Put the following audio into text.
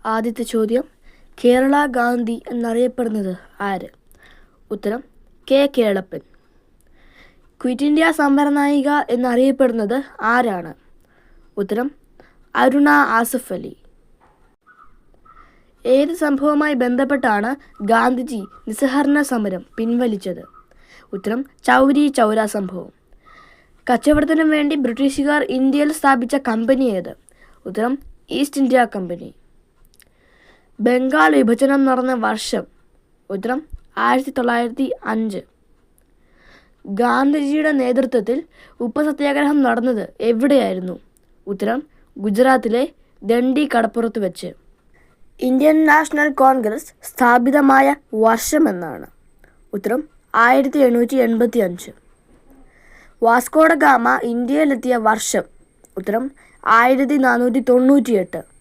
ആദ്യത്തെ ചോദ്യം, കേരള ഗാന്ധി എന്നറിയപ്പെടുന്നത് ആര്? ഉത്തരം കെ കേളപ്പൻ. ക്വിറ്റ് ഇന്ത്യ സമരനായിക എന്നറിയപ്പെടുന്നത് ആരാണ്? ഉത്തരം അരുണ ആസഫ് അലി. ഏത് സംഭവവുമായി ബന്ധപ്പെട്ടാണ് ഗാന്ധിജി നിസ്സഹകരണ സമരം പിൻവലിച്ചത്? ഉത്തരം ചൗരി ചൗര സംഭവം. കച്ചവടത്തിനും വേണ്ടി ബ്രിട്ടീഷുകാർ ഇന്ത്യയിൽ സ്ഥാപിച്ച കമ്പനി ഏത്? ഉത്തരം ഈസ്റ്റ് ഇന്ത്യ കമ്പനി. ബംഗാൾ വിഭജനം നടന്ന വർഷം? ഉത്തരം 1905. ഗാന്ധിജിയുടെ നേതൃത്വത്തിൽ ഉപ്പ് സത്യാഗ്രഹം നടന്നത് എവിടെയായിരുന്നു? ഉത്തരം ഗുജറാത്തിലെ ദണ്ഡി കടപ്പുറത്ത് വെച്ച്. ഇന്ത്യൻ നാഷണൽ കോൺഗ്രസ് സ്ഥാപിതമായ വർഷമെന്നാണ്? ഉത്തരം 1885. വാസ്കോഡ ഗാമ ഇന്ത്യയിലെത്തിയ വർഷം? ഉത്തരം 1498.